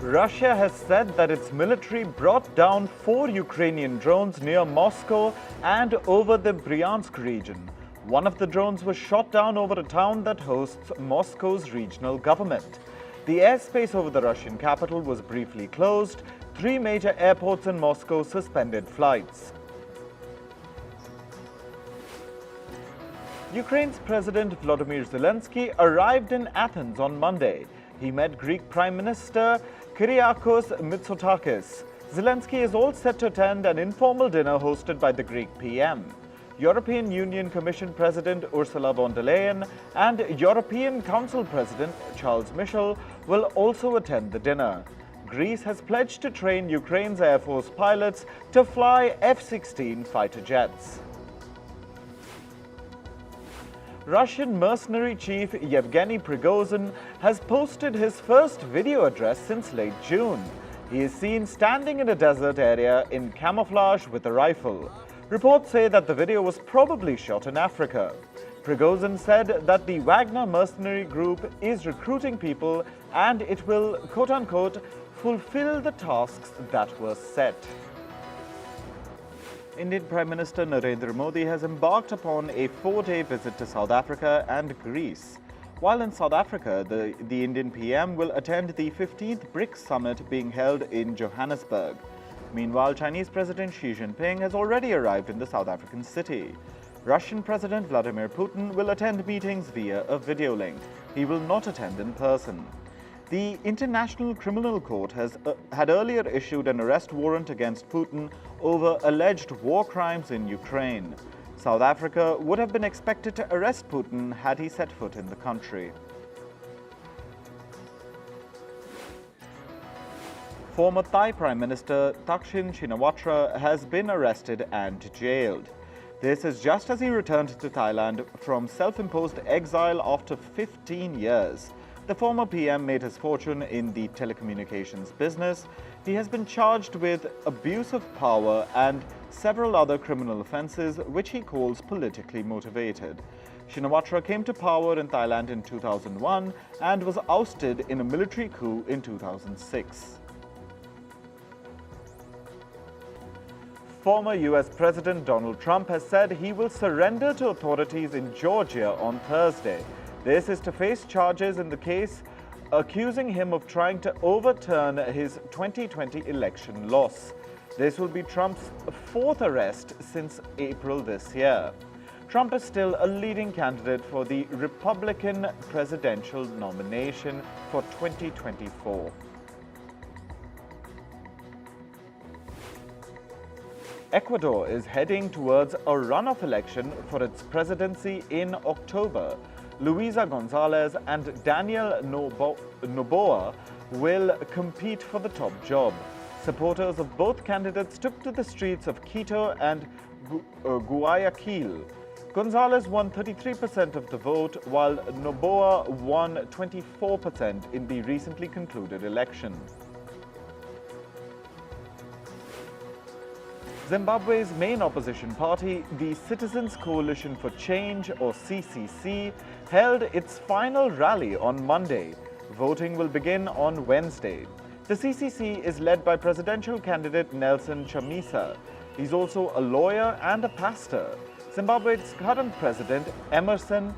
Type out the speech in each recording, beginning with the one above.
Russia has said that its military brought down 4 Ukrainian drones near Moscow and over the Bryansk region. One of the drones was shot down over a town that hosts Moscow's regional government. The airspace over the Russian capital was briefly closed. 3 major airports in Moscow suspended flights. Ukraine's President Volodymyr Zelensky arrived in Athens on Monday. He met Greek Prime Minister Kyriakos Mitsotakis. Zelensky is all set to attend an informal dinner hosted by the Greek PM. European Union Commission President Ursula von der Leyen and European Council President Charles Michel will also attend the dinner. Greece has pledged to train Ukraine's Air Force pilots to fly F-16 fighter jets. Russian mercenary chief Yevgeny Prigozhin has posted his first video address since late June. He is seen standing in a desert area in camouflage with a rifle. Reports say that the video was probably shot in Africa. Prigozhin said that the Wagner mercenary group is recruiting people and it will, quote-unquote, fulfill the tasks that were set. Indian Prime Minister Narendra Modi has embarked upon a 4-day visit to South Africa and Greece. While in South Africa, the Indian PM will attend the 15th BRICS summit being held in Johannesburg. Meanwhile, Chinese President Xi Jinping has already arrived in the South African city. Russian President Vladimir Putin will attend meetings via a video link. He will not attend in person. The International Criminal Court had earlier issued an arrest warrant against Putin over alleged war crimes in Ukraine. South Africa would have been expected to arrest Putin had he set foot in the country. Former Thai Prime Minister Thaksin Shinawatra has been arrested and jailed. This is just as he returned to Thailand from self-imposed exile after 15 years. The former PM made his fortune in the telecommunications business. He has been charged with abuse of power and several other criminal offenses, which he calls politically motivated. Shinawatra came to power in Thailand in 2001 and was ousted in a military coup in 2006. Former US President Donald Trump has said he will surrender to authorities in Georgia on Thursday. This is to face charges in the case accusing him of trying to overturn his 2020 election loss. This will be Trump's 4th arrest since April this year. Trump is still a leading candidate for the Republican presidential nomination for 2024. Ecuador is heading towards a runoff election for its presidency in October. Luisa Gonzalez and Daniel Noboa will compete for the top job. Supporters of both candidates took to the streets of Quito and Guayaquil. Gonzalez won 33% of the vote, while Noboa won 24% in the recently concluded election. Zimbabwe's main opposition party, the Citizens Coalition for Change, or CCC, held its final rally on Monday. Voting will begin on Wednesday. The CCC is led by presidential candidate Nelson Chamisa. He's also a lawyer and a pastor. Zimbabwe's current president, Emerson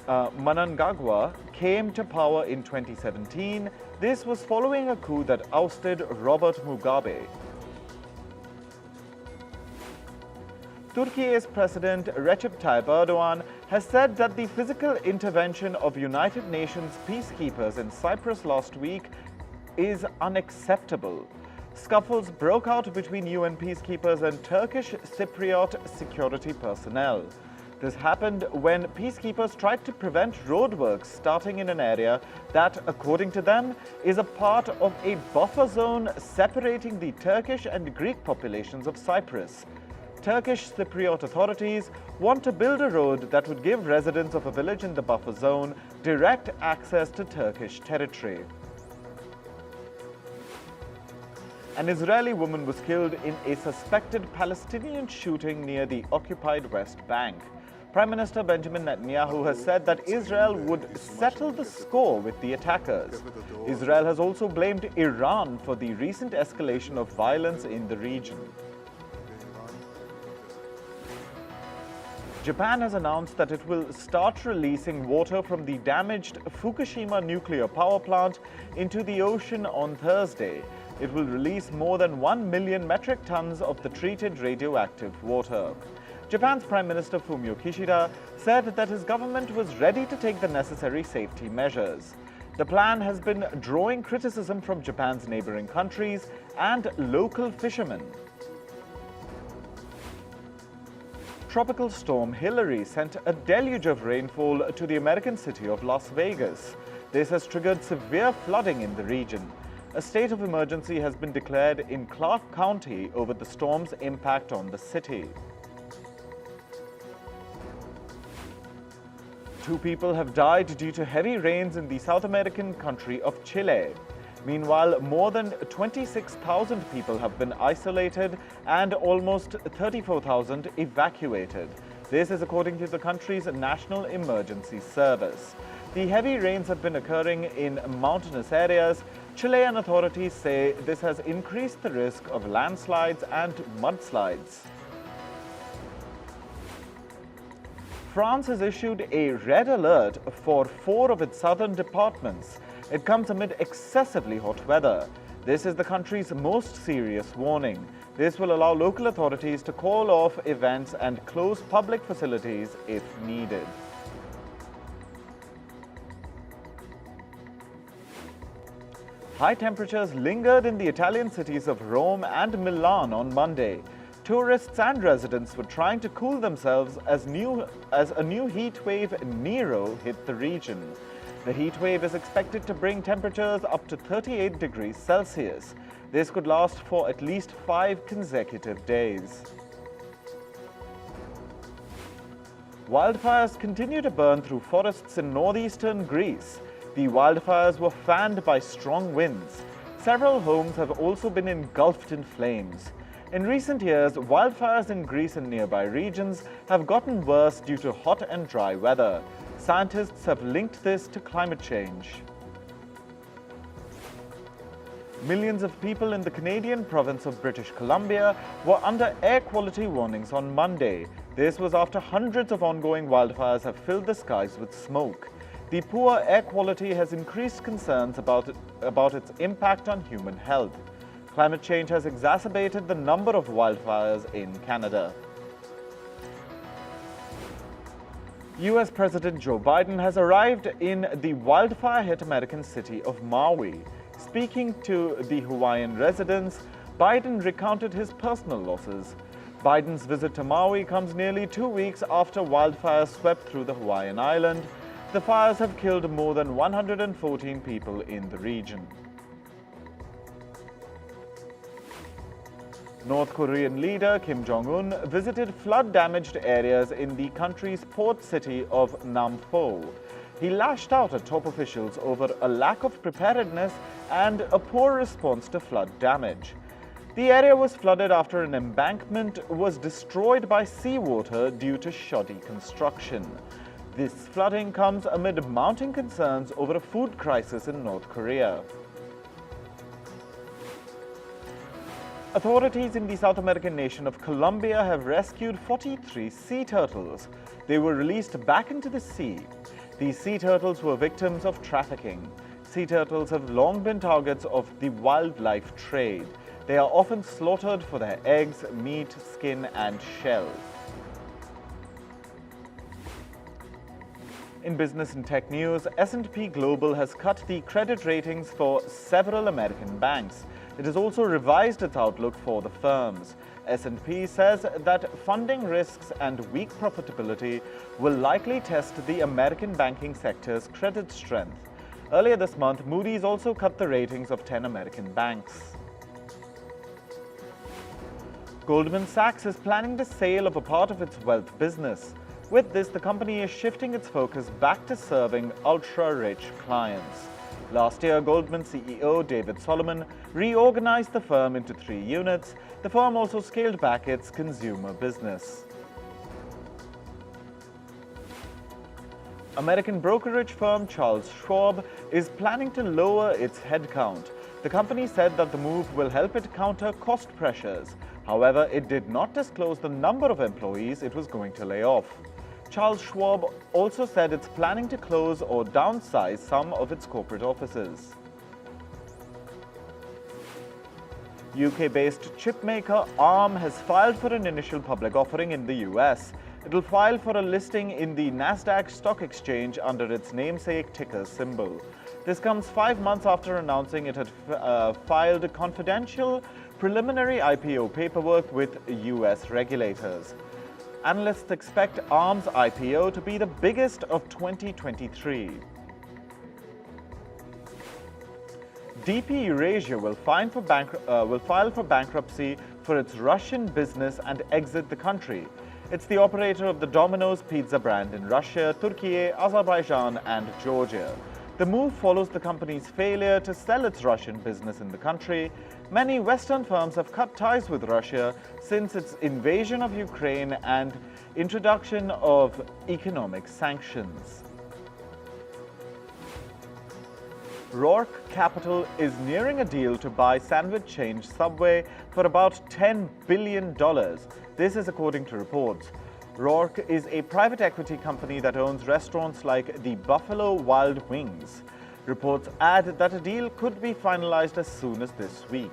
Mnangagwa, came to power in 2017. This was following a coup that ousted Robert Mugabe. Turkey's President Recep Tayyip Erdogan has said that the physical intervention of United Nations peacekeepers in Cyprus last week is unacceptable. Scuffles broke out between UN peacekeepers and Turkish Cypriot security personnel. This happened when peacekeepers tried to prevent roadworks starting in an area that, according to them, is a part of a buffer zone separating the Turkish and Greek populations of Cyprus. Turkish Cypriot authorities want to build a road that would give residents of a village in the buffer zone direct access to Turkish territory. An Israeli woman was killed in a suspected Palestinian shooting near the occupied West Bank. Prime Minister Benjamin Netanyahu has said that Israel would settle the score with the attackers. Israel has also blamed Iran for the recent escalation of violence in the region. Japan has announced that it will start releasing water from the damaged Fukushima nuclear power plant into the ocean on Thursday. It will release more than 1 million metric tons of the treated radioactive water. Japan's Prime Minister Fumio Kishida said that his government was ready to take the necessary safety measures. The plan has been drawing criticism from Japan's neighboring countries and local fishermen. Tropical storm Hillary sent a deluge of rainfall to the American city of Las Vegas. This has triggered severe flooding in the region. A state of emergency has been declared in Clark County over the storm's impact on the city. 2 people have died due to heavy rains in the South American country of Chile. Meanwhile, more than 26,000 people have been isolated and almost 34,000 evacuated. This is according to the country's National Emergency Service. The heavy rains have been occurring in mountainous areas. Chilean authorities say this has increased the risk of landslides and mudslides. France has issued a red alert for 4 of its southern departments. It comes amid excessively hot weather. This is the country's most serious warning. This will allow local authorities to call off events and close public facilities if needed. High temperatures lingered in the Italian cities of Rome and Milan on Monday. Tourists and residents were trying to cool themselves as a new heat wave Nero hit the region. The heat wave is expected to bring temperatures up to 38 degrees Celsius. This could last for at least 5 consecutive days. Wildfires continue to burn through forests in northeastern Greece. The wildfires were fanned by strong winds. Several homes have also been engulfed in flames. In recent years, wildfires in Greece and nearby regions have gotten worse due to hot and dry weather. Scientists have linked this to climate change. Millions of people in the Canadian province of British Columbia were under air quality warnings on Monday. This was after hundreds of ongoing wildfires have filled the skies with smoke. The poor air quality has increased concerns about its impact on human health. Climate change has exacerbated the number of wildfires in Canada. US President Joe Biden has arrived in the wildfire-hit American city of Maui. Speaking to the Hawaiian residents, Biden recounted his personal losses. Biden's visit to Maui comes nearly 2 weeks after wildfires swept through the Hawaiian island. The fires have killed more than 114 people in the region. North Korean leader Kim Jongun visited flood-damaged areas in the country's port city of Nampo. He lashed out at top officials over a lack of preparedness and a poor response to flood damage. The area was flooded after an embankment was destroyed by seawater due to shoddy construction. This flooding comes amid mounting concerns over a food crisis in North Korea. Authorities in the South American nation of Colombia have rescued 43 sea turtles. They were released back into the sea. These sea turtles were victims of trafficking. Sea turtles have long been targets of the wildlife trade. They are often slaughtered for their eggs, meat, skin, and shell. In business and tech news, S&P Global has cut the credit ratings for several American banks. It has also revised its outlook for the firms. S&P says that funding risks and weak profitability will likely test the American banking sector's credit strength. Earlier this month, Moody's also cut the ratings of 10 American banks. Goldman Sachs is planning the sale of a part of its wealth business. With this, the company is shifting its focus back to serving ultra-rich clients. Last year, Goldman CEO David Solomon reorganized the firm into 3 units. The firm also scaled back its consumer business. American brokerage firm Charles Schwab is planning to lower its headcount. The company said that the move will help it counter cost pressures. However, it did not disclose the number of employees it was going to lay off. Charles Schwab also said it's planning to close or downsize some of its corporate offices. UK-based chipmaker ARM has filed for an initial public offering in the US. It will file for a listing in the Nasdaq stock exchange under its namesake ticker symbol. This comes 5 months after announcing it had filed confidential preliminary IPO paperwork with US regulators. Analysts expect ARM's IPO to be the biggest of 2023. DP Eurasia will file for bankruptcy for its Russian business and exit the country. It's the operator of the Domino's pizza brand in Russia, Turkey, Azerbaijan, and Georgia. The move follows the company's failure to sell its Russian business in the country. Many Western firms have cut ties with Russia since its invasion of Ukraine and introduction of economic sanctions. Roark Capital is nearing a deal to buy sandwich chain Subway for about $10 billion. This is according to reports. Roark is a private equity company that owns restaurants like the Buffalo Wild Wings. Reports add that a deal could be finalized as soon as this week.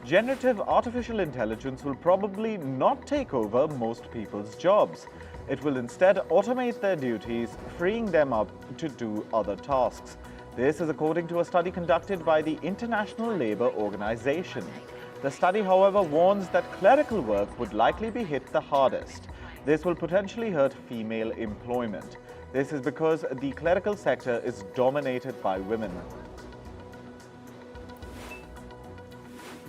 Generative artificial intelligence will probably not take over most people's jobs. It will instead automate their duties, freeing them up to do other tasks. This is according to a study conducted by the International Labour Organization. The study, however, warns that clerical work would likely be hit the hardest. This will potentially hurt female employment. This is because the clerical sector is dominated by women.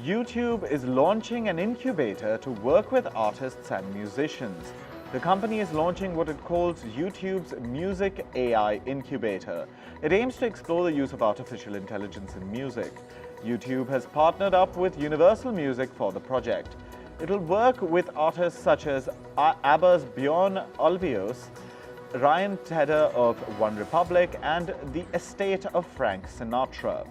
YouTube is launching an incubator to work with artists and musicians. The company is launching what it calls YouTube's Music AI Incubator. It aims to explore the use of artificial intelligence in music. YouTube has partnered up with Universal Music for the project. It will work with artists such as ABBA's Bjorn Ulvaeus, Ryan Tedder of One Republic, and the estate of Frank Sinatra.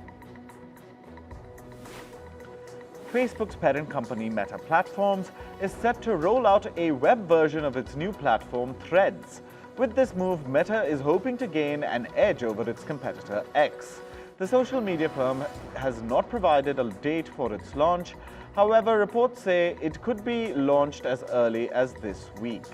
Facebook's parent company Meta Platforms is set to roll out a web version of its new platform Threads. With this move, Meta is hoping to gain an edge over its competitor X. The social media firm has not provided a date for its launch. However, reports say it could be launched as early as this week.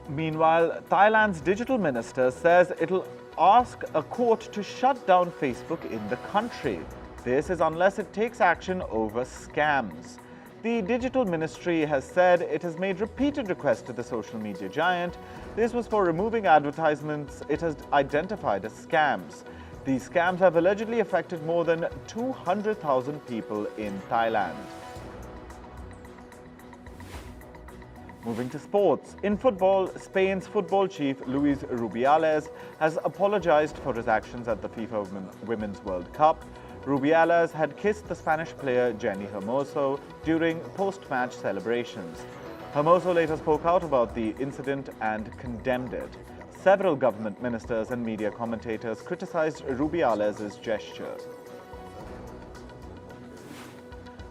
Meanwhile, Thailand's digital minister says it'll ask a court to shut down Facebook in the country. This is unless it takes action over scams. The digital ministry has said it has made repeated requests to the social media giant. This was for removing advertisements it has identified as scams. These scams have allegedly affected more than 200,000 people in Thailand. Moving to sports. In football, Spain's football chief Luis Rubiales has apologized for his actions at the FIFA Women's World Cup. Rubiales had kissed the Spanish player Jenny Hermoso during post-match celebrations. Hermoso later spoke out about the incident and condemned it. Several government ministers and media commentators criticized Rubiales' gesture.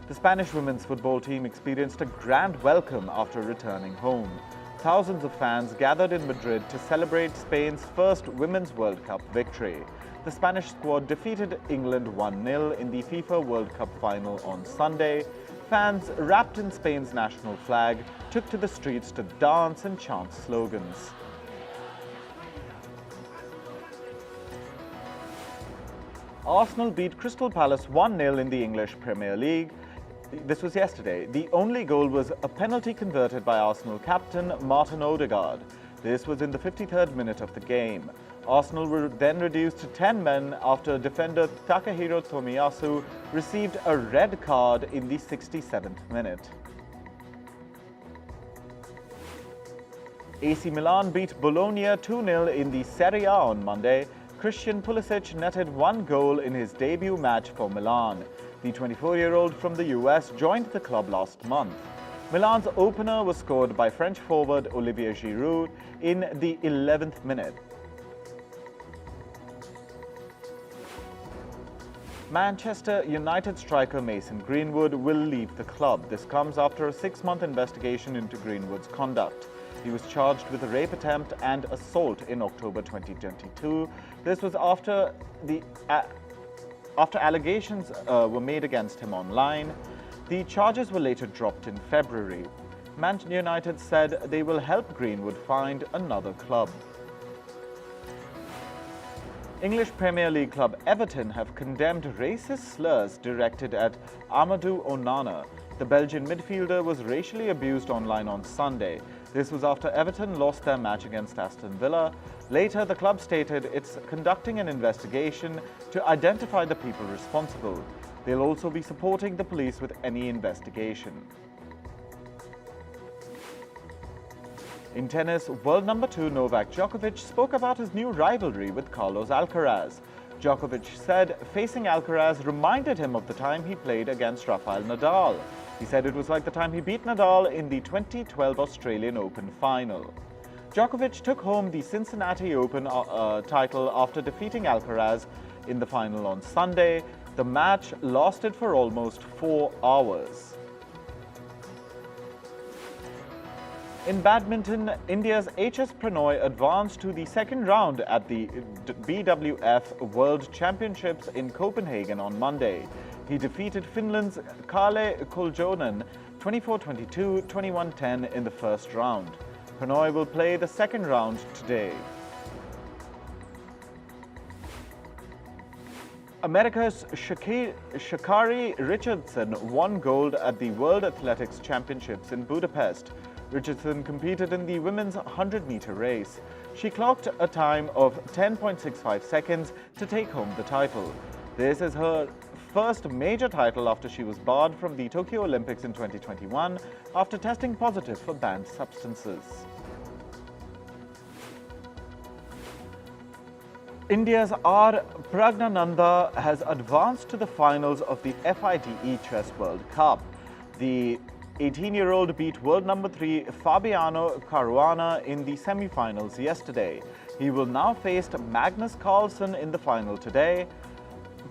The Spanish women's football team experienced a grand welcome after returning home. Thousands of fans gathered in Madrid to celebrate Spain's first Women's World Cup victory. The Spanish squad defeated England 1-0 in the FIFA World Cup final on Sunday. Fans, wrapped in Spain's national flag, took to the streets to dance and chant slogans. Arsenal beat Crystal Palace 1-0 in the English Premier League. This was yesterday. The only goal was a penalty converted by Arsenal captain Martin Odegaard. This was in the 53rd minute of the game. Arsenal were then reduced to 10 men after defender Takahiro Tomiyasu received a red card in the 67th minute. AC Milan beat Bologna 2-0 in the Serie A on Monday. Christian Pulisic netted one goal in his debut match for Milan. The 24-year-old from the US joined the club last month. Milan's opener was scored by French forward Olivier Giroud in the 11th minute. Manchester United striker Mason Greenwood will leave the club. This comes after a 6-month investigation into Greenwood's conduct. He was charged with a rape attempt and assault in October 2022. This was after allegations were made against him online. The charges were later dropped in February. Manchester United said they will help Greenwood find another club. English Premier League club Everton have condemned racist slurs directed at Amadou Onana. The Belgian midfielder was racially abused online on Sunday. This was after Everton lost their match against Aston Villa. Later, the club stated it's conducting an investigation to identify the people responsible. They'll also be supporting the police with any investigation. In tennis, world number 2 Novak Djokovic spoke about his new rivalry with Carlos Alcaraz. Djokovic said facing Alcaraz reminded him of the time he played against Rafael Nadal. He said it was like the time he beat Nadal in the 2012 Australian Open final. Djokovic took home the Cincinnati Open title after defeating Alcaraz in the final on Sunday. The match lasted for almost 4 hours. In badminton, India's HS Pranoy advanced to the second round at the BWF World Championships in Copenhagen on Monday. He defeated Finland's Kalle Koljonen 24-22, 21-10 in the first round. Pranoy will play the second round today. America's Sha'Carri Richardson won gold at the World Athletics Championships in Budapest. Richardson competed in the women's 100-meter race. She clocked a time of 10.65 seconds to take home the title. This is her first major title after she was barred from the Tokyo Olympics in 2021 after testing positive for banned substances. India's R. Pragnananda has advanced to the finals of the FIDE Chess World Cup. The 18-year-old beat world number 3 Fabiano Caruana in the semi-finals yesterday. He will now face Magnus Carlsen in the final today.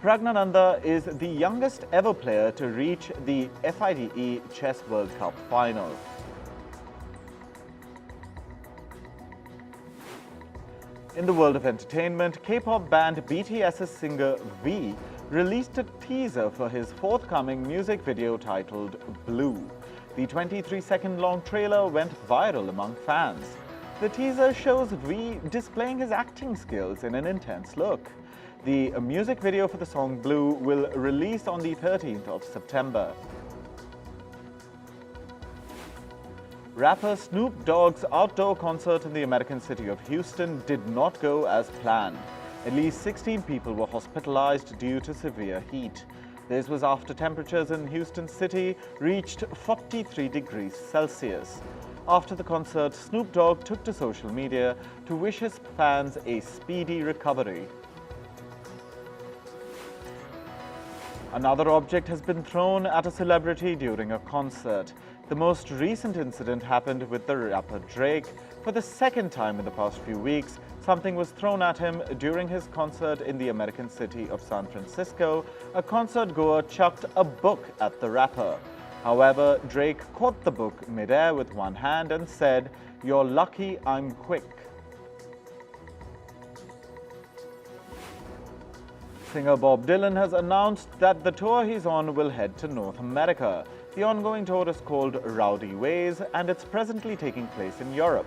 Pragnananda is the youngest ever player to reach the FIDE Chess World Cup final. In the world of entertainment, K-pop band BTS's singer V released a teaser for his forthcoming music video titled Blue. The 23-second long trailer went viral among fans. The teaser shows V displaying his acting skills in an intense look. The music video for the song Blue will release on the 13th of September. Rapper Snoop Dogg's outdoor concert in the American city of Houston did not go as planned. At least 16 people were hospitalized due to severe heat. This was after temperatures in Houston city reached 43 degrees Celsius. After the concert, Snoop Dogg took to social media to wish his fans a speedy recovery. Another object has been thrown at a celebrity during a concert. The most recent incident happened with the rapper Drake. For the second time in the past few weeks, something was thrown at him during his concert in the American city of San Francisco. A concert goer chucked a book at the rapper. However, Drake caught the book midair with one hand and said, "You're lucky I'm quick." Singer Bob Dylan has announced that the tour he's on will head to North America. The ongoing tour is called Rowdy Ways and it's presently taking place in Europe.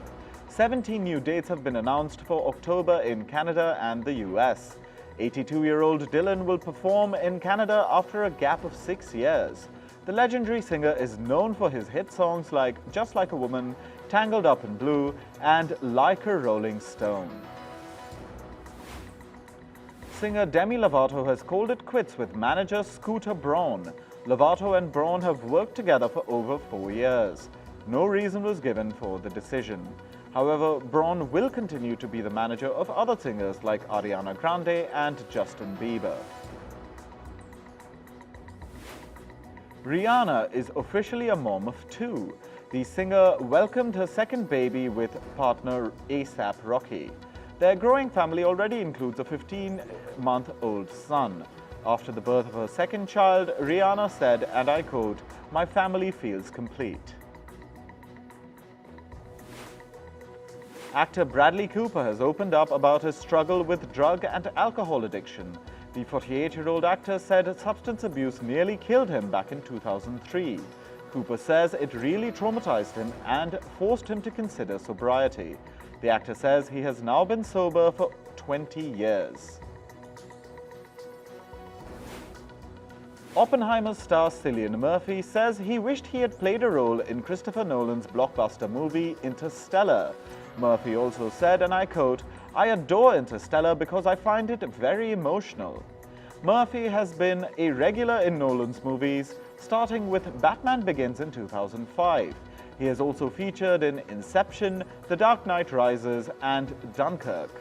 17 new dates have been announced for October in Canada and the US. 82-year-old Dylan will perform in Canada after a gap of 6 years. The legendary singer is known for his hit songs like Just Like a Woman, Tangled Up in Blue, and Like a Rolling Stone. Singer Demi Lovato has called it quits with manager Scooter Braun. Lovato and Braun have worked together for over 4 years. No reason was given for the decision. However, Braun will continue to be the manager of other singers like Ariana Grande and Justin Bieber. Rihanna is officially a mom of 2. The singer welcomed her second baby with partner A$AP Rocky. Their growing family already includes a 15-month-old son. After the birth of her second child, Rihanna said, and I quote, "My family feels complete." Actor Bradley Cooper has opened up about his struggle with drug and alcohol addiction. The 48-year-old actor said substance abuse nearly killed him back in 2003. Cooper says it really traumatized him and forced him to consider sobriety. The actor says he has now been sober for 20 years. Oppenheimer star Cillian Murphy says he wished he had played a role in Christopher Nolan's blockbuster movie Interstellar. Murphy also said, and I quote, "I adore Interstellar because I find it very emotional." Murphy has been a regular in Nolan's movies, starting with Batman Begins in 2005. He has also featured in Inception, The Dark Knight Rises, and Dunkirk.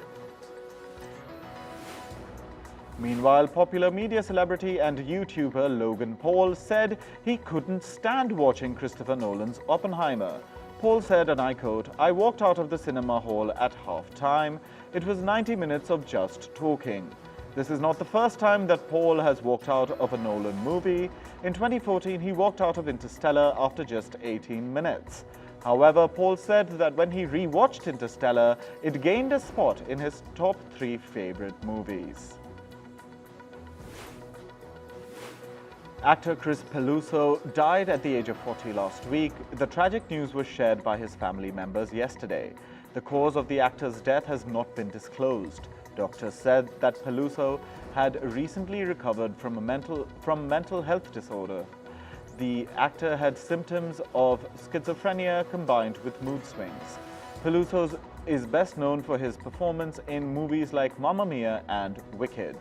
Meanwhile, popular media celebrity and YouTuber Logan Paul said he couldn't stand watching Christopher Nolan's Oppenheimer. Paul said, and I quote, "I walked out of the cinema hall at half-time. It was 90 minutes of just talking." This is not the first time that Paul has walked out of a Nolan movie. In 2014, he walked out of Interstellar after just 18 minutes. However, Paul said that when he re-watched Interstellar, it gained a spot in his top 3 favorite movies. Actor Chris Peluso died at the age of 40 last week. The tragic news was shared by his family members yesterday. The cause of the actor's death has not been disclosed. Doctors said that Peluso had recently recovered from mental health disorder. The actor had symptoms of schizophrenia combined with mood swings. Peluso is best known for his performance in movies like Mamma Mia and Wicked.